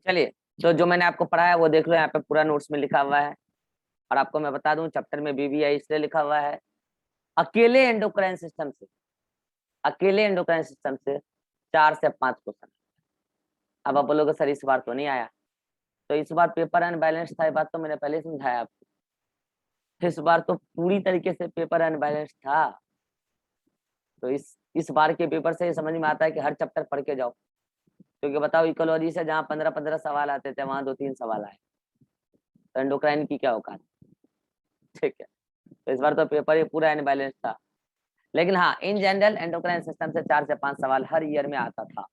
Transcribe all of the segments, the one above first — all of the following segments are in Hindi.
चलिए, तो जो मैंने आपको पढ़ाया वो देख लो, यहाँ पे पूरा नोट्स में लिखा हुआ है। और आपको मैं बता दूं, चैप्टर में बीबीआई इसलिए लिखा हुआ है, अकेले एंडोक्राइन सिस्टम से, अकेले एंडोक्राइन सिस्टम से 4 से 5 क्वेश्चन। अब आप बोलोगे सर इस बार तो नहीं आया, तो इस बार पेपर अनबैलेंस था, ये बात तो मैंने पहले समझाया आपको। इस बार तो पूरी तरीके से पेपर अनबैलेंस था। तो इस बार के पेपर से ये समझ में आता है कि हर चैप्टर पढ़ के जाओ। क्योंकि बताओ, इकोलॉजी से जहाँ 15-15 सवाल आते थे, वहां 2-3 सवाल आए, तो एंडोक्राइन की क्या औकात। ठीक है, तो इस बार तो पेपर ही पूरा अनबैलेंस था। लेकिन हाँ, इन जनरल एंडोक्राइन सिस्टम से 4 से 5 सवाल हर ईयर में आता था,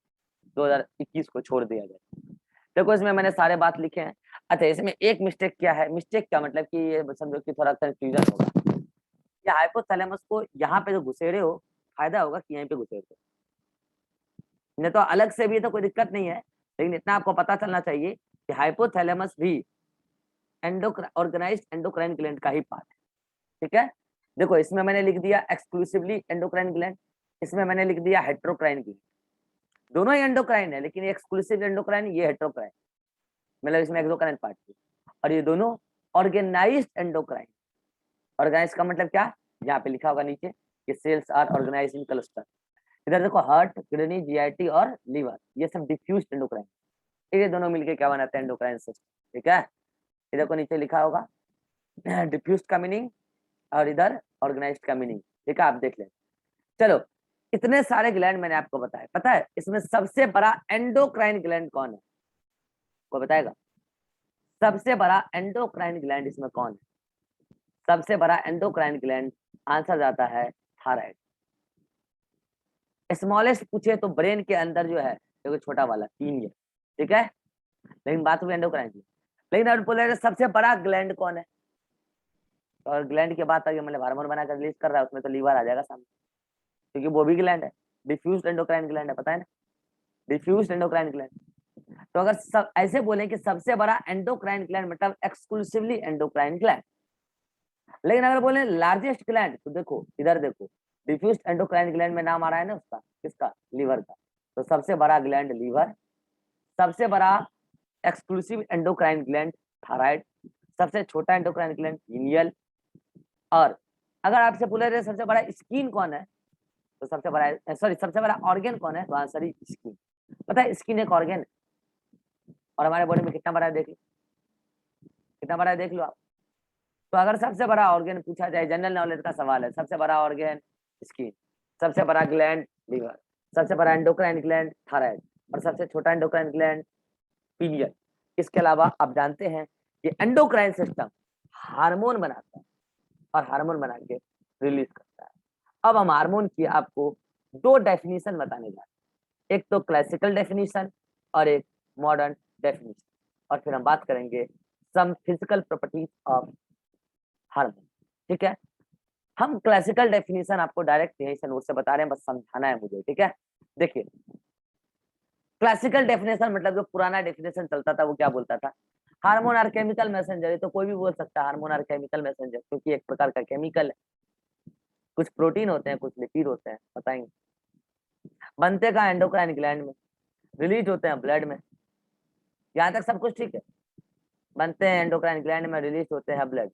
2021 को छोड़ दिया गया। देखो, इसमें मैंने सारे बात लिखे हैं। अच्छा, इसमें एक मिस्टेक क्या है, मिस्टेक क्या मतलब कि ये समझो कि थोड़ा कंफ्यूजन होगा। ये हाइपोथैलेमस को यहाँ पे जो घुसेड़े हो, फायदा होगा कि यहीं पे घुसेड़ दो, नहीं तो अलग से भी तो कोई दिक्कत नहीं है। लेकिन इतना आपको पता चलना चाहिए कि हाइपोथैलेमस भी ऑर्गेनाइज्ड एंडोक्राइन ग्लैंड का ही पार्ट है। ठीक है, देखो इसमें मैंने लिख दिया एक्सक्लूसिवली एंडोक्राइन ग्लैंड, इसमें मैंने लिख दिया हेट्रोक्राइन ग्लैंड। दोनों ही एंडोक्राइन है, लेकिन एक्सक्लूसिव एंडोक्राइन, ये हेट्रोक्राइन, मतलब इसमें एक्सोक्राइन पार्ट है। और ये दोनों ऑर्गेनाइज्ड एंडोक्राइन। ऑर्गेनाइज का मतलब क्या, यहाँ पे लिखा होगा नीचे कि cells are organized in cluster. इधर देखो, हार्ट, किडनी, जीआईटी और लीवर, ये सब डिफ्यूज एंडोक्राइन, ये दोनों मिलके क्या बनाते हैं, एंडोक्राइन सिस्टम। ठीक है, इधर को नीचे लिखा होगा डिफ्यूज का मीनिंग, और इधर ऑर्गेनाइज्ड का मीनिंग। ठीक है, आप देख लें। चलो, इतने सारे ग्लैंड मैंने आपको बताया, पता है इसमें सबसे बड़ा एंडोक्राइन ग्लैंड कौन है, कोई बताएगा? सबसे बड़ा एंडोक्राइन ग्लैंड इसमें कौन है? सबसे बड़ा एंडोक्राइन ग्लैंड, आंसर जाता है थायराइड। स्मॉलेस्ट पूछे तो ब्रेन के अंदर जो है, देखो छोटा वाला 3 है। ठीक है, लेकिन बात हुई एंडोक्राइन की। लेकिन अगर बोले सबसे बड़ा ग्लैंड कौन है, और ग्लैंड की बात आ गई, मतलब हार्मोन बनाकर रिलीज कर रहा है, उसमें तो लीवर आ जाएगा सामने, क्योंकि वो भी ग्लैंड है, डिफ्यूज एंडोक्राइन ग्लैंड है, पता है ना, डिफ्यूज एंडोक्राइन ग्लैंड। तो अगर सब ऐसे बोले कि सबसे बड़ा एंडोक्राइन ग्लैंड मतलब एक्सक्लूसिवली एंडोक्राइन ग्लैंड। लेकिन अगर बोले लार्जेस्ट ग्लैंड, तो देखो इधर देखो, डिफ्यूज एंडोक्राइन ग्लैंड में नाम आ रहा है ना उसका, किसका, लीवर का। तो सबसे बड़ा ग्लैंड लीवर, सबसे बड़ा एक्सक्लूसिव एंडोक्राइन ग्लैंड थायराइड, सबसे छोटा एंडोक्राइन ग्लैंड पीनियल। और अगर आपसे पूछा जाए सबसे बड़ा स्किन कौन है, तो सबसे बड़ा, सॉरी, सबसे बड़ा ऑर्गन कौन है, तो आंसर ही स्किन। पता है स्किन एक ऑर्गन है, और हमारे बॉडी में कितना बड़ा है देख लो, कितना बड़ा है देख लो आप। तो अगर सबसे बड़ा ऑर्गन पूछा जाए, जनरल नॉलेज का सवाल है, सबसे बड़ा ऑर्गन स्किन, सबसे बड़ा ग्लैंड लीवर, सबसे बड़ा एंडोक्राइन ग्लैंड थायराइड, और सबसे छोटा एंडोक्राइन ग्लैंड पीनियल। इसके अलावा आप जानते हैं कि एंडोक्राइन सिस्टम हार्मोन बनाता है, और हार्मोन बना के रिलीज करता है। अब हम हार्मोन की आपको 2 डेफिनेशन बताने जा रहे हैं, एक तो क्लासिकल डेफिनेशन और एक मॉडर्न डेफिनेशन, और फिर हम बात करेंगे some physical properties of hormone. ठीक है, हम क्लासिकल डेफिनेशन आपको डायरेक्ट यहीं से नोट से बता रहे हैं, बस समझाना है मुझे। ठीक है, देखिए क्लासिकल डेफिनेशन मतलब जो पुराना डेफिनेशन चलता था वो क्या बोलता था, हार्मोन आर केमिकल मैसेंजर। तो कोई भी बोल सकता है हार्मोन आर केमिकल मैसेंजर, क्योंकि एक प्रकार का केमिकल है, कुछ प्रोटीन होते हैं, कुछ लिपिड होते हैं, बताएंगे। बनते कहाँ, एंडोक्राइन ग्लैंड में, रिलीज होते हैं ब्लड में, यहाँ तक सब कुछ ठीक है। बनते हैं एंडोक्राइन ग्लैंड में, रिलीज होते हैं ब्लड।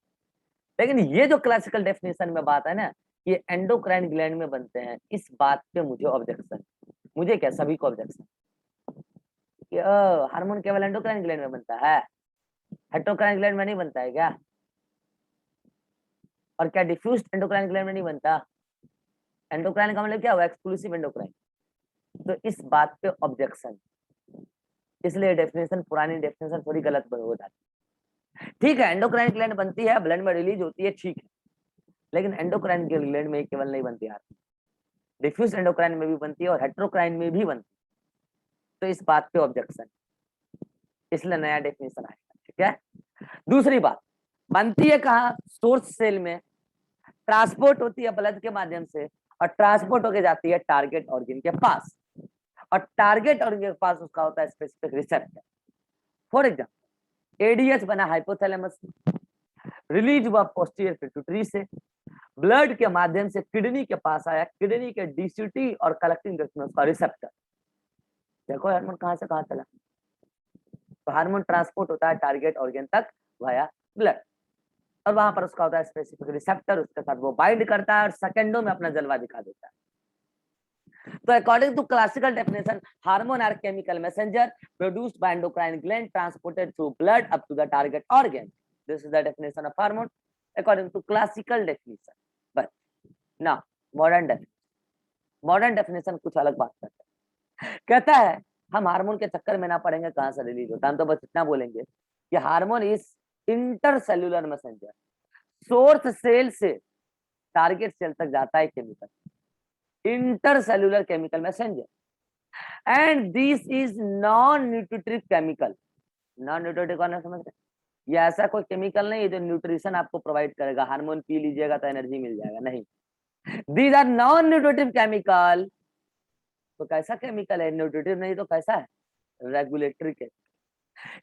लेकिन ये जो क्लासिकल डेफिनेशन में बात है ना, ये एंडोक्राइन ग्लैंड में बनते हैं, इस बात पे मुझे ऑब्जेक्शन, मुझे क्या, सभी को ऑब्जेक्शन कि हार्मोन केवल एंडोक्राइन ग्लैंड में बनता है, हेट्रोक्राइन ग्लैंड में नहीं बनता है क्या? और क्या डिफ्यूज एंडोक्राइन ग्लैंड में नहीं बनता? एंडोक्राइन का मतलब क्या हुआ, एक्सक्लूसिव एंडोक्राइन। तो इस बात पे ऑब्जेक्शन, इसलिए डेफिनेशन, पुरानी डेफिनेशन थोड़ी गलत हो जाती है। ठीक है, एंडोक्राइन ग्लैंड बनती है, ब्लड में रिलीज होती है, ठीक है, लेकिन एंडोक्राइन ग्लैंड में केवल नहीं बनती है, डिफ्यूज एंडोक्राइन में भी बनती है और हेट्रोक्राइन में भी बनती है। तो इस बात पे ऑब्जेक्शन, इसलिए नया डेफिनेशन आएगा। ठीक है, दूसरी बात, बनती है कहाँ, सोर्स सेल में, ट्रांसपोर्ट होती है ब्लड के माध्यम से, और ट्रांसपोर्ट होके जाती है टारगेट ऑर्गन के पास, और टारगेट ऑर्गन के पास उसका होता है specific receptor. For example, ADH बना हाइपोथैलेमस, रिलीज हुआ पोस्टीरियर पिट्यूटरी से, ब्लड के माध्यम से किडनी के पास आया, किडनी के डीसीटी और कलेक्टिंग में उसका रिसेप्टर। देखो हार्मोन कहां से कहां चला, तो हार्मोन ट्रांसपोर्ट होता है टारगेट ऑर्गन तक वाया ब्लड, और वहां पर उसका होता है स्पेसिफिक रिसेप्टर, उसके साथ वो बाइंड करता है और सेकंडों में अपना जलवा दिखा देता है। तो according to classical definition, hormone are chemical messenger produced by endocrine gland transported through blood up to the target organ. This is the definition of hormone according to classical definition. But now modern definition कुछ अलग बात करता है। कहता है हम हार्मोन के चक्कर में ना पड़ेंगे कहां से रिलीज होता है, हम तो बस इतना बोलेंगे कि hormone is intercellular messenger, source cell से टारगेट सेल तक जाता है chemical, intercellular chemical messenger, and this is non nutritive chemical. Non nutritive कौन है समझ रहे? ये ऐसा कोई केमिकल नहीं है जो न्यूट्रिशन आपको प्रोवाइड करेगा, हार्मोन पी लीजिएगा तो एनर्जी मिल जाएगा, नहीं। These are non nutritive chemical. तो कैसा केमिकल है? न्यूट्रिटिव नहीं तो कैसा है? रेगुलेटरी के।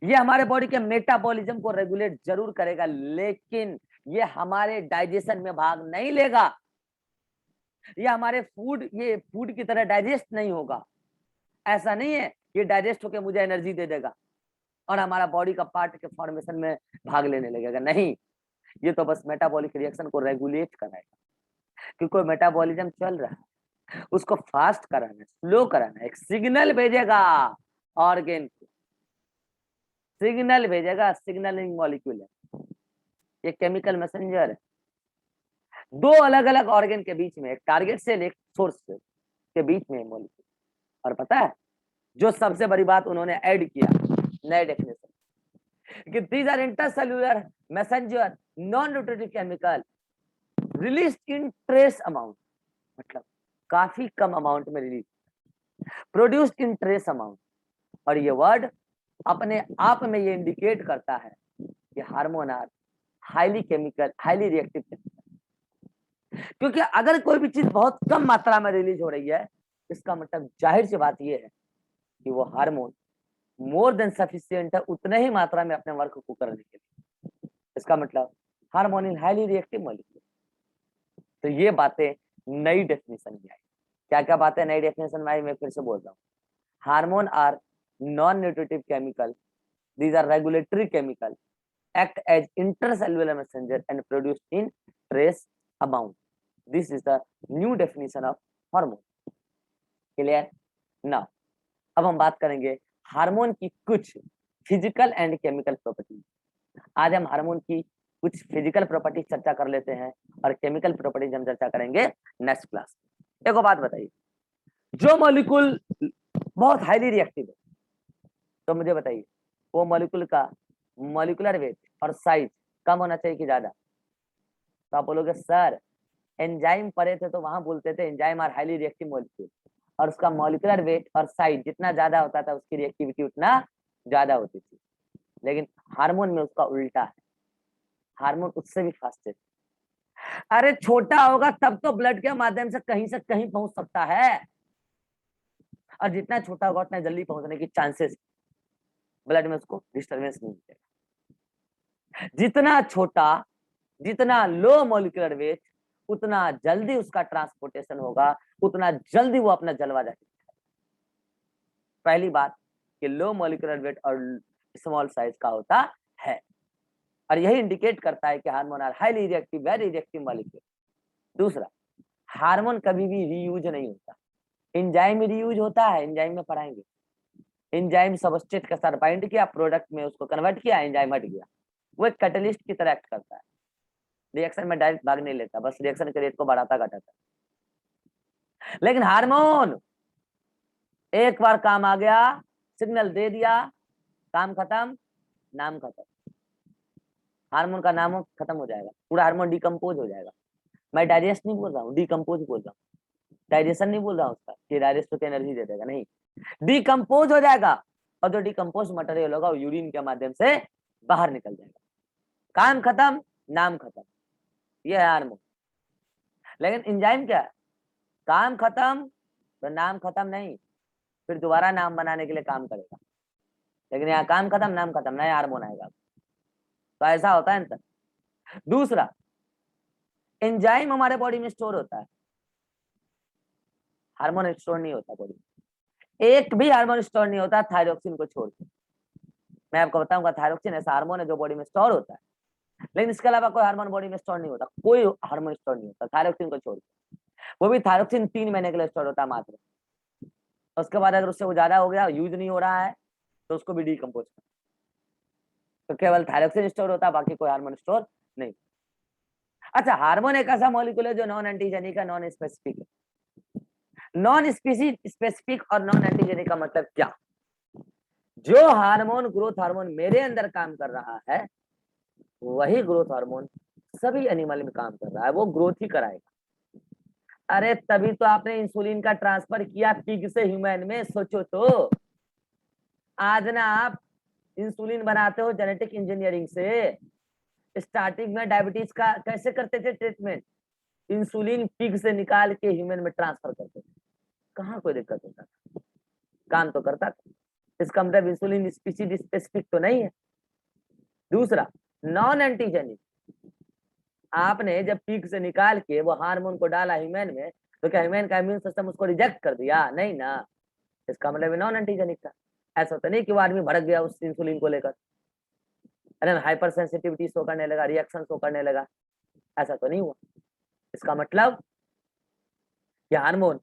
ये हमारे बॉडी के मेटाबॉलिज्म को रेगुलेट जरूर करेगा, लेकिन ये हमारे डाइजेशन में भाग नहीं लेगा, ये हमारे ये फूड की तरह डाइजेस्ट नहीं होगा। ऐसा नहीं है ये डाइजेस्ट होकर मुझे एनर्जी दे देगा और हमारा बॉडी का पार्ट के फॉर्मेशन में भाग लेने लगेगा, नहीं। ये तो बस मेटाबॉलिक रिएक्शन को रेगुलेट कराएगा, क्योंकि कोई मेटाबॉलिज्म चल रहा है उसको फास्ट कराना है, स्लो कराना है, एक सिग्नल भेजेगा ऑर्गेन को, सिग्नल भेजेगा, सिग्नलिंग मॉलिक्यूल है, ये केमिकल मैसेंजर है। दो अलग अलग ऑर्गन के बीच में, एक टारगेट सेल एक सोर्स सेल के बीच में मॉलिक्यूल। और पता है जो सबसे बड़ी बात उन्होंने ऐड किया नए डेफिनेशन कि these are intercellular messenger non nutritive chemical release in trace amount, मतलब काफी कम अमाउंट में release, produced in trace amount. और ये वर्ड अपने आप में ये इंडिकेट करता है कि hormone are highly chemical, highly reactive chemical. क्योंकि अगर कोई भी चीज बहुत कम मात्रा में रिलीज हो रही है, इसका मतलब जाहिर सी बात यह है कि वो हार्मोन मोर देन सफिशिएंट है उतने ही मात्रा में अपने वर्क को करने के लिए। इसका मतलब हार्मोन इन हाईली रिएक्टिव मॉलिक्यूल। तो ये बातें नई डेफिनेशन में आई। क्या क्या बातें नई डेफिनेशन में आई मैं फिर से बोल रहा हूँ। Hormone are non nutritive chemical, these are regulatory chemical, act as intercellular messenger and produce in trace amount. This is the new definition of hormone. Clear? Now, अब हम बात करेंगे हार्मोन की कुछ फिजिकल एंड केमिकल प्रॉपर्टी। आज हम हार्मोन की कुछ फिजिकल प्रॉपर्टी चर्चा कर लेते हैं और केमिकल प्रॉपर्टीज हम चर्चा करेंगे नेक्स्ट क्लास। एक बात बताइए, जो मॉलिक्यूल बहुत हाईली रिएक्टिव है, तो मुझे बताइए वो मॉलिक्यूल का मॉलिक्यूलर वेट और साइज कम होना चाहिए कि ज्यादा? तो आप बोलोगे सर एंजाइम पढ़े थे तो वहां बोलते थे enzyme are highly reactive molecule, और उसका मॉलिक्यूलर वेट और साइज जितना ज्यादा होता था उसकी रिएक्टिविटी उतना ज्यादा होती थी। लेकिन हार्मोन में उसका उल्टा है, हार्मोन उससे भी फास्ट है। अरे छोटा होगा तब तो ब्लड के माध्यम से कहीं पहुंच सकता है, और जितना छोटा होगा उतना जल्दी पहुंचने की चांसेस, ब्लड में उसको डिस्टर्बेंस नहीं मिलेगा। जितना छोटा, जितना लो मॉलिक्यूलर वेट, उतना जल्दी उसका ट्रांसपोर्टेशन होगा, उतना जल्दी वो अपना जलवा जाएगा। पहली बात कि लो मॉलिक्यूलर वेट और स्मॉल साइज का होता है, और यही इंडिकेट करता है कि hormone are highly reactive, very reactive molecule. दूसरा, हार्मोन कभी भी रीयूज नहीं होता, एंजाइम रीयूज होता है, एंजाइम में पढ़ाएंगे। एंजाइम सबस्ट्रेट के साथ बाइंड किया, प्रोडक्ट में उसको कन्वर्ट किया, एंजाइम हट गया, वो एक कैटलिस्ट की तरह एक्ट करता है, रिएक्शन में डायरेक्ट भाग नहीं लेता, बस रिएक्शन के रेट को बढ़ाता घटाता। लेकिन हार्मोन एक बार काम आ गया, सिग्नल दे दिया, काम खत्म, नाम खत्म, हार्मोन का नाम खत्म हो जाएगा, पूरा हार्मोन डिकम्पोज हो जाएगा। मैं डाइजेस्ट नहीं बोल रहा हूँ, डिकम्पोज बोल रहा हूँ, डाइजेशन नहीं बोल रहा हूँ उसका कि डाइजेस्ट होकर एनर्जी दे देगा, नहीं, डिकम्पोज हो जाएगा, और जो डिकम्पोज मटेरियल होगा वो यूरिन के माध्यम से बाहर निकल जाएगा, काम खत्म, नाम खत्म, ये है हार्मोन। लेकिन एंजाइम क्या है, काम खत्म तो नाम खत्म नहीं, फिर दोबारा नाम बनाने के लिए काम करेगा। लेकिन यहाँ काम खत्म, नाम खत्म, नया हार्मोन आएगा, तो ऐसा होता है ना। दूसरा, एंजाइम हमारे बॉडी में स्टोर होता है, हार्मोन स्टोर नहीं होता बॉडी में, एक भी हार्मोन स्टोर नहीं होता थायरोक्सिन को छोड़ के। मैं आपको बताऊंगा थायरोक्सिन ऐसा हार्मोन है जो बॉडी में स्टोर होता है, लेकिन इसके अलावा कोई हार्मोन बॉडी में स्टोर नहीं होता, कोई हार्मोन स्टोर नहीं होता थायरोक्सिन को छोड़ के। वो भी थायरोक्सिन 3 महीने के लिए स्टोर होता है मात्र। उसके बाद अगर उससे वो ज्यादा हो गया, यूज नहीं हो रहा है, तो उसको भी डिकम्पोज कर, तो केवल थायरोक्सिन स्टोर होता है, बाकी कोई हार्मोन स्टोर नहीं। अच्छा, हार्मोन एक ऐसा मॉलिक्यूल है जो नॉन एंटीजेनिक है, नॉन स्पेसिफिक है। नॉन स्पेसिफिक और नॉन एंटीजेनिक का मतलब क्या? जो हार्मोन ग्रोथ हार्मोन मेरे अंदर काम कर रहा है, वही ग्रोथ हार्मोन सभी एनिमल में काम कर रहा है, वो ग्रोथ ही कराएगा। अरे तभी तो आपने इंसुलिन का ट्रांसफर किया पिग से ह्यूमन में, सोचो तो। आज ना आप इंसुलिन बनाते हो जेनेटिक इंजीनियरिंग से। स्टार्टिंग में डायबिटीज का कैसे करते थे ट्रीटमेंट? इंसुलिन पिग से निकाल के ह्यूमन में ट्रांसफर करते थे, कहाँ कोई दिक्कत होता था, काम तो करता था। इसका मतलब इंसुलिन स्पीशीज स्पेसिफिक तो नहीं है। दूसरा, नॉन एंटीजेनिक, आपने जब पिग से निकाल के वो हार्मोन को डाला ह्यूमन में, तो क्या ह्यूमन का इम्यून सिस्टम उसको रिजेक्ट कर दिया? नहीं ना, इसका मतलब नॉन एंटीजेनिक था। ऐसा तो नहीं कि वो आदमी भड़क गया उस इंसुलिन को लेकर, अरे हाइपर सेंसिटिविटी शो करने लगा, रिएक्शन शो करने लगा, ऐसा तो नहीं हुआ। इसका मतलब कि हार्मोन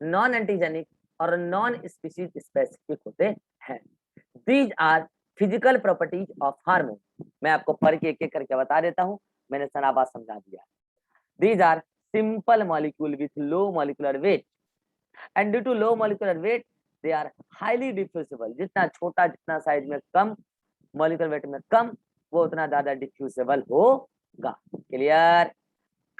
नॉन एंटीजेनिक और नॉन स्पीशीज स्पेसिफिक होते हैं। These are physical properties of hormone. मैं आपको पढ़ के एक एक करके बता देता हूं, मैंने सनाबाद समझा दिया। These are simple molecule with low molecular weight and due to low molecular weight they are highly diffusible. जितना छोटा, जितना साइज में कम, मॉलिक्यूलर वेट में कम, वो उतना ज्यादा डिफ्यूजिबल होगा। क्लियर?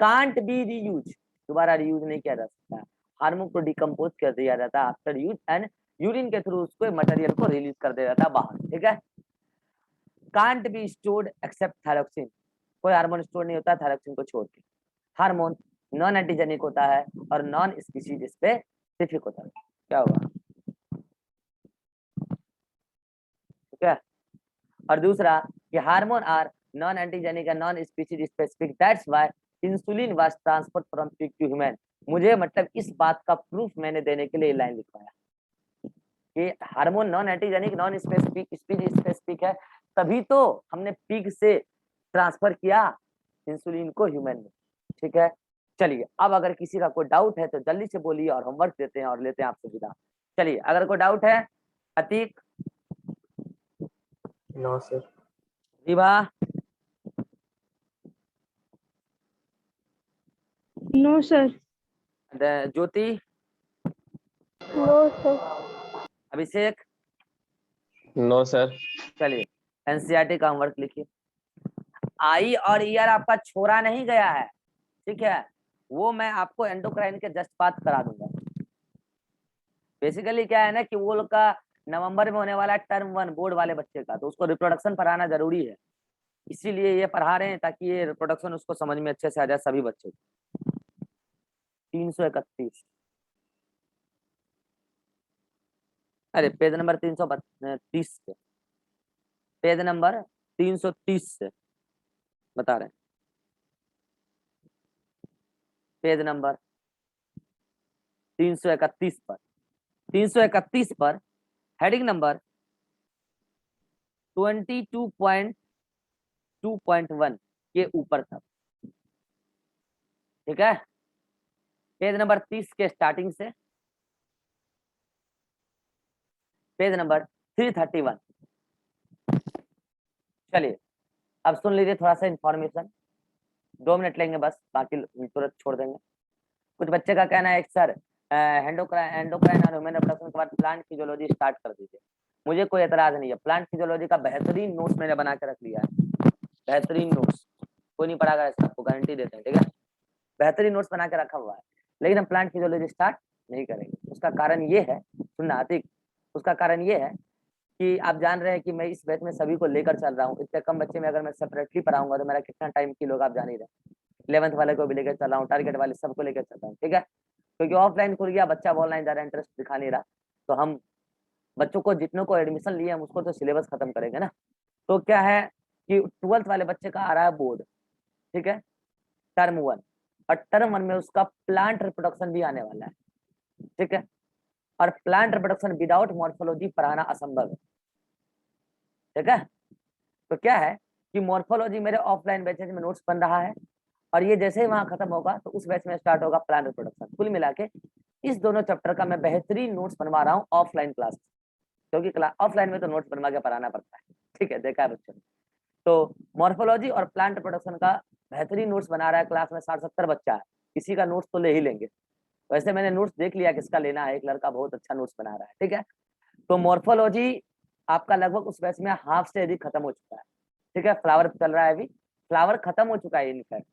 कांट बी रीयूज, दोबारा रीयूज नहीं किया जा सकता। हार्मोन को डिकम्पोज कर दिया जाता है आफ्टर यूज एंड यूरिन के थ्रू उसको मटेरियल को रिलीज कर दिया जाता है बाहर। ठीक है? Can't be stored except thyroxine, कोई हार्मोन स्टोर नहीं होता थायरोक्सिन को छोड़ के। हार्मोन नॉन एंटीजेनिक होता है और नॉन स्पीशीज स्पेसिफिक होता है। क्या हुआ? ठीक है? और दूसरा कि hormone are non antigenic and non species specific, that's why insulin was transferred from pig to human. मुझे मतलब इस बात का प्रूफ मैंने देने के लिए लाइन लिखवाया कि hormone non antigenic non specific species specific है, तभी तो हमने पिग से ट्रांसफर किया इंसुलिन को ह्यूमन में। ठीक है? चलिए, अब अगर किसी का कोई डाउट है तो जल्दी से बोलिए और होमवर्क देते हैं और लेते हैं आपसे विदा। चलिए, अगर कोई डाउट है, Atiq, no sir. Vibha, no sir. Jyoti, no sir. Abhishek. No sir. चलिए, एनसीईआरटी का होमवर्क लिखिए। आई और ईयर आपका छोड़ा नहीं गया है, ठीक है? वो मैं आपको एंडोक्राइन के जस्ट बाद करा दूंगा। बेसिकली क्या है ना कि वो लोग का नवंबर में होने वाला है टर्म 1 बोर्ड वाले बच्चे का, तो उसको रिप्रोडक्शन पढ़ाना जरूरी है, इसीलिए ये पढ़ा रहे हैं ताकि ये रिप्रोडक्शन उसको समझ में अच्छे से आ जाए सभी बच्चों को। 331, अरे पेज नंबर 330 से, पेज नंबर 330 से बता रहे हैं, पेज नंबर 331 पर, 331 पर हेडिंग नंबर 22.2.1 के ऊपर तक। ठीक है? पेज नंबर 30 के स्टार्टिंग से पेज नंबर 331। चलिए, अब सुन लीजिए थोड़ा सा इंफॉर्मेशन, 2 मिनट लेंगे बस, बाकी तुरंत छोड़ देंगे। कुछ बच्चे का कहना है सर एंडोक्राइन और ह्यूमन रिप्रोडक्शन के बाद प्लांट फिजियोलॉजी स्टार्ट कर दीजिए। मुझे कोई एतराज नहीं है, प्लांट फिजियोलॉजी का बेहतरीन नोट्स मैंने बना के रख लिया है, बेहतरीन नोट्स, कोई नहीं पढ़ागा इसका, आपको गारंटी देते हैं। ठीक है? बेहतरीन नोट्स बना के रखा हुआ है, लेकिन हम प्लांट फिजियोलॉजी स्टार्ट नहीं करेंगे। उसका कारण ये है, सुनना आतिक, उसका कारण ये है कि आप जान रहे हैं कि मैं इस बैच में सभी को लेकर चल रहा हूँ। इतने कम बच्चे में अगर मैं सेपरेटली पढ़ाऊंगा तो मेरा कितना टाइम की लोग आप जान ही रहे। 11th वाले को भी लेकर चल रहा हूँ, टारगेट वाले सबको लेकर चल रहा हूँ। ठीक है? क्योंकि ऑफलाइन खुल गया, बच्चा ऑनलाइन ज्यादा इंटरेस्ट दिखा नहीं रहा, तो हम बच्चों को जितनों को एडमिशन लिए हम उसको तो सिलेबस खत्म करेंगे ना। तो क्या है कि 12th वाले बच्चे का आ रहा है बोर्ड, ठीक है, टर्म 1, और टर्म 1 में उसका प्लांट रिप्रोडक्शन भी आने वाला है। ठीक है? और प्लांट रिप्रोडक्शन विदाउट मॉर्फोलॉजी पढ़ाना असंभव है। ठीक है। तो क्या है कि मॉर्फोलॉजी मेरे ऑफलाइन बैचेज में नोट्स बन रहा है, और ये जैसे ही वहां खत्म होगा तो उस बैच में स्टार्ट होगा प्लांट रिप्रोडक्शन। कुल मिला के इस दोनों चैप्टर का मैं बेहतरीन नोट्स बनवा रहा हूँ ऑफलाइन क्लास, क्योंकि ऑफलाइन में तो नोट्स बनवा के पढ़ाना पड़ता है, ठीक है, देखा है बच्चों ने। तो मॉर्फोलॉजी और प्लांट रिप्रोडक्शन का बेहतरीन नोट्स बना रहा है, क्लास में 60-70 बच्चा है, किसी का नोट्स तो ले ही लेंगे। वैसे मैंने नोट्स देख लिया किसका लेना है, एक लड़का बहुत अच्छा नोट्स बना रहा है, ठीक है। तो मॉर्फोलॉजी आपका लगभग उस बैच में हाफ से अधिक खत्म हो चुका है, ठीक है। फ्लावर चल रहा है अभी, फ्लावर खत्म हो चुका है इनफैक्ट,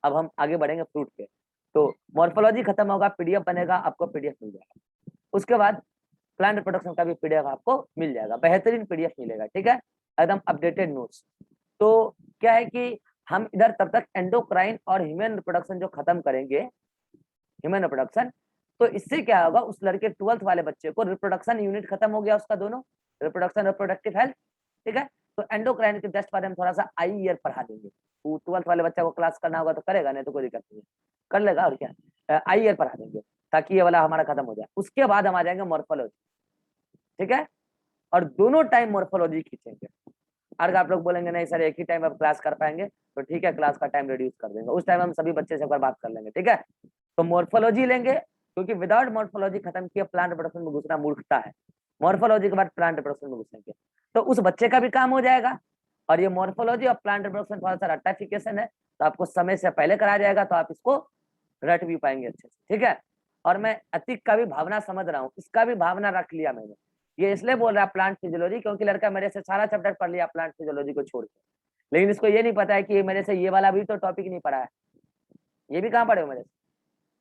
अब हम आगे बढ़ेंगे फ्रूट पे। तो मॉर्फोलॉजी खत्म होगा, पीडीएफ बनेगा, आपको पीडीएफ मिल जाएगा। उसके बाद प्लांट रिप्रोडक्शन का भी पीडीएफ आपको मिल जाएगा, बेहतरीन पीडीएफ मिलेगा, ठीक है, एकदम अपडेटेड नोट्स। तो क्या है कि हम इधर तब तक एंडोक्राइन और ह्यूमन रिप्रोडक्शन जो खत्म करेंगे, ह्यूमन रिप्रोडक्शन, तो इससे क्या होगा, उस लड़के 12th वाले बच्चे को रिप्रोडक्शन यूनिट खत्म हो गया उसका, दोनों रिप्रोडक्शन रिप्रोडक्टिव हेल्थ, ठीक है। तो एंडोक्राइन के जस्ट बारे में थोड़ा सा आई ईयर पढ़ा देंगे। 12th वाले बच्चा को क्लास करना होगा तो करेगा, नहीं तो कोई दिक्कत नहीं है, कर लेगा, और क्या, आई ईयर पढ़ा देंगे ताकि ये वाला हमारा खत्म हो जाए। उसके बाद हम आ जाएंगे मॉर्फोलॉजी, ठीक है, और दोनों टाइम मॉर्फोलॉजी खींचेंगे। अगर आप लोग बोलेंगे नहीं सर एक ही टाइम आप क्लास कर पाएंगे, तो ठीक है, क्लास का टाइम रिड्यूस कर देंगे, उस टाइम हम सभी बच्चे से एक बार बात कर लेंगे, ठीक है। तो मॉर्फोलॉजी लेंगे, क्योंकि विदाउट मॉर्फोलॉजी खत्म किया प्लांट रिप्रोडक्शन में घुसना मूर्खता है। मॉर्फोलॉजी के बाद प्लांट रिप्रोडक्शन में घुसेंगे तो उस बच्चे का भी काम हो जाएगा। और ये मॉर्फोलॉजी और प्लांट रिप्रोडक्शन थोड़ा सा रट्टाफिकेशन है, तो आपको समय से पहले कराया जाएगा, तो आप इसको रट भी पाएंगे अच्छे से, ठीक है। और मैं अतिक का भी भावना समझ रहा हूँ, इसका भी भावना रख लिया मैंने। ये इसलिए बोल रहा है प्लांट फिजियोलॉजी, क्योंकि लड़का मेरे से सारा चैप्टर पढ़ लिया प्लांट फिजियोलॉजी को छोड़ के, लेकिन इसको ये नहीं पता है कि मेरे से ये वाला भी तो टॉपिक नहीं पढ़ा है। ये भी कहाँ पढ़े हो मेरे से,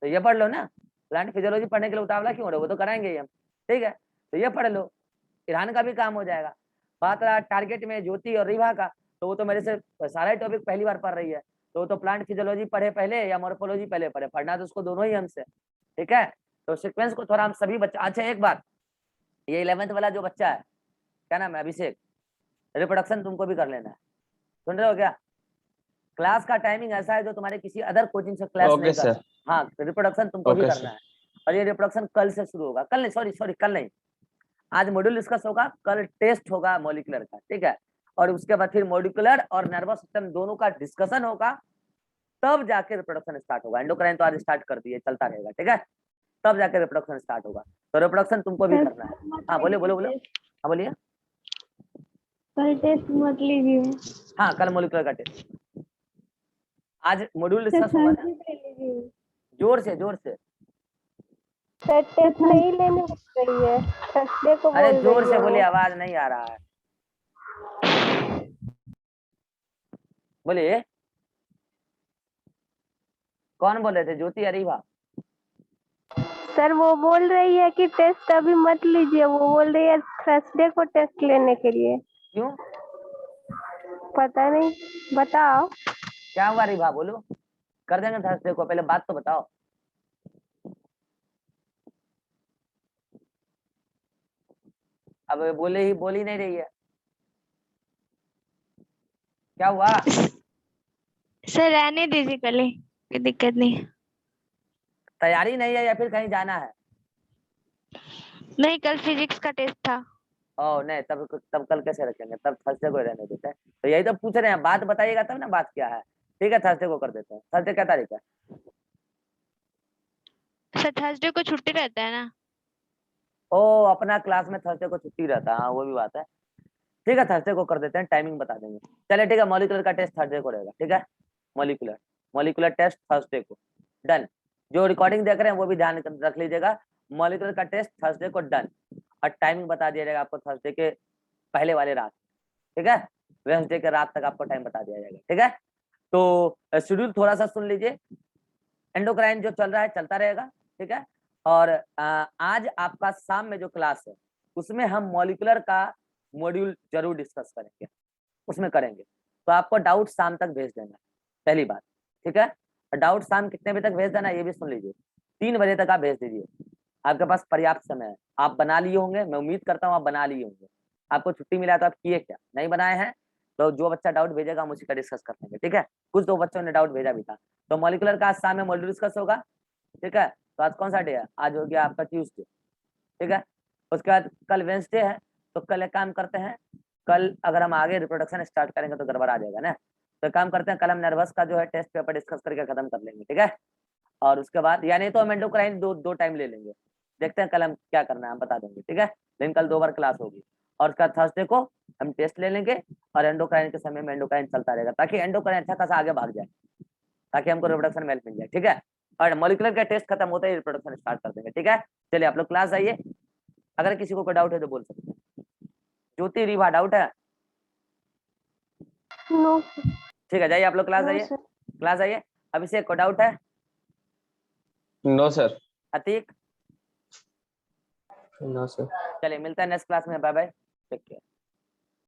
तो ये पढ़ लो ना। प्लांट फिजियोलॉजी पढ़ने के लिए उतावला क्यों हो रहे हो, वो तो कराएंगे ही हम, ठीक है। तो ये पढ़ लो, ईरान का भी काम हो जाएगा। बात रहा टारगेट में ज्योति और रिवा का, तो वो तो मेरे से सारा टॉपिक पहली बार पढ़ रही है, तो वो तो प्लांट फिजियोलॉजी पढ़े पहले या मॉर्फोलॉजी पहले पढ़े, पढ़ना तो उसको दोनों ही हमसे, ठीक है। तो सीक्वेंस को थोड़ा हम सभी बच्चा, अच्छा एक बात, ये 11th वाला जो बच्चा है, क्या नाम है, अभिषेक, रिप्रोडक्शन तुमको भी कर लेना है, सुन रहे हो क्या। क्लास का टाइमिंग ऐसा है जो तुम्हारे किसी अदर कोचिंग से क्लास ओके नहीं करना। सर। हाँ, रिप्रोडक्शन तुमको भी ओके करना सर। है, और ये रिप्रोडक्शन कल से शुरू होगा, कल नहीं, सॉरी कल नहीं, आज मॉड्यूल डिस्कस होगा, कल टेस्ट होगा मॉलिक्यूलर का, ठीक है। और उसके बाद फिर मॉलिक्यूलर और नर्वस सिस्टम दोनों का डिस्कशन होगा, तब जाके रिप्रोडक्शन स्टार्ट होगा। एंडोक्राइन तो आज स्टार्ट कर दिए, चलता रहेगा, ठीक है, तब जाके रिप्रोडक्शन स्टार्ट होगा। तो रिप्रोडक्शन तुमको भी करना है। हाँ बोले बोले बोले, हाँ बोलिए। कल टेस्ट मत लीजिए हाँ कल मॉलिक्यूलर का टेस्ट, आज मॉड्यूल सर, डिस्कस होगा ना, थर्सडे ले लीजिए जोर से जोर से, सर। टेस्ट नहीं लेने बोल रही है, थर्सडे को अरे बोल जोर रही से है बोलिए, वो। आवाज नहीं आ रहा है, बोलिए। कौन बोल रहे थे, ज्योति अरीबा। सर वो बोल रही है कि टेस्ट अभी मत लीजिए, वो बोल रही है थर्सडे को टेस्ट लेने के लिए। क्यों, पता नहीं, बताओ। क्या हुआ अरीबा, बोलो, कर देंगे थर्सडे को, पहले बात तो बताओ। अब बोले ही बोल ही नहीं रही है, क्या हुआ। सर रहने दीजिए, कल ही, कोई दिक्कत नहीं। तैयारी नहीं है या फिर कहीं जाना है। नहीं, कल फिजिक्स का टेस्ट था। ओ नहीं, तब कल कैसे रखेंगे, तब थर्सडे को ही रहने देते हैं। तो यही तो पूछ रहे हैं, बात बताइएगा तब ना, बात क्या है, ठीक है, थर्सडे को कर देते हैं। थर्सडे क्या तारीख है। सर थर्सडे को छुट्टी रहता है ना। ओ अपना क्लास में थर्सडे को छुट्टी रहता है, हाँ वो भी बात है, ठीक है, थर्सडे को कर देते हैं, टाइमिंग बता देंगे। चलिए ठीक है, मॉलिक्यूलर का टेस्ट थर्सडे को रहेगा, ठीक है, मॉलिक्यूलर मॉलिक्यूलर टेस्ट थर्सडे को, डन। जो रिकॉर्डिंग देख रहे हैं वो भी ध्यान रख लीजिएगा, मॉलिक्यूलर का टेस्ट थर्सडे को डन, और टाइमिंग बता दिया जाएगा आपको थर्सडे के पहले वाले रात, ठीक है, वेडनेसडे के रात तक आपको टाइम बता दिया जाएगा, ठीक है। तो शेड्यूल थोड़ा सा सुन लीजिए, एंडोक्राइन जो चल रहा है चलता रहेगा, ठीक है। और आज आपका शाम में जो क्लास है उसमें हम मॉलिक्यूलर का मॉड्यूल जरूर डिस्कस करेंगे, उसमें करेंगे। तो आपको डाउट शाम तक भेज देना, पहली बात, ठीक है। डाउट शाम कितने बजे तक भेज देना ये भी सुन लीजिए, 3 बजे तक आप भेज दीजिए, आपके पास पर्याप्त समय है। आप बना लिए होंगे, मैं उम्मीद करता हूँ आप बना लिए होंगे, आपको छुट्टी मिला तो आप किए क्या, नहीं बनाए हैं तो जो बच्चा डाउट भेजेगा हम उसी का डिस्कस कर लेंगे, ठीक है। कुछ 2 बच्चों ने डाउट भेजा भी था। तो मॉलिक्यूलर का आज शाम में मॉड्यूल डिस्कस होगा, ठीक है। तो आज कौन सा डे है, आज हो गया आपका ट्यूसडे, ठीक है। उसके बाद कल वेडनेसडे है, तो कल एक काम करते हैं, कल अगर हम आगे रिप्रोडक्शन स्टार्ट करेंगे तो गड़बड़ आ जाएगा ना। तो काम करते हैं, कल हम नर्वस का जो है टेस्ट पेपर डिस्कस करके खत्म कर लेंगे, ठीक है। और उसके बाद या नहीं तो हम एंडोक्राइन दो टाइम ले लेंगे, देखते हैं कल हम क्या करना है, हम बता देंगे, ठीक है। लेकिन कल 2 बार क्लास होगी और उसका थर्सडे को हम टेस्ट ले लेंगे और एंडोक्राइन के समय में एंडोक्राइन चलता रहेगा, ताकि एंडोक्राइन अच्छा खासा आगे भाग जाए, ताकि हमको रिप्रोडक्शन में हेल्प मिल जाए, ठीक है। और मॉलिक्यूलर का टेस्ट खत्म होते ही रिप्रोडक्शन स्टार्ट कर देंगे, ठीक है। चलिए आप लोग क्लास आइए, अगर किसी को कोई डाउट है तो बोल सकते हैं। ज्योति, रीवा, डाउट है? नो ठीक है, जाइए आप लोग क्लास आइए, सर। क्लास आइए। अभिषेक को डाउट है? No sir. Atiq? No sir. चलिए मिलता है नेक्स्ट क्लास में, बाय बाय, टेक केयर।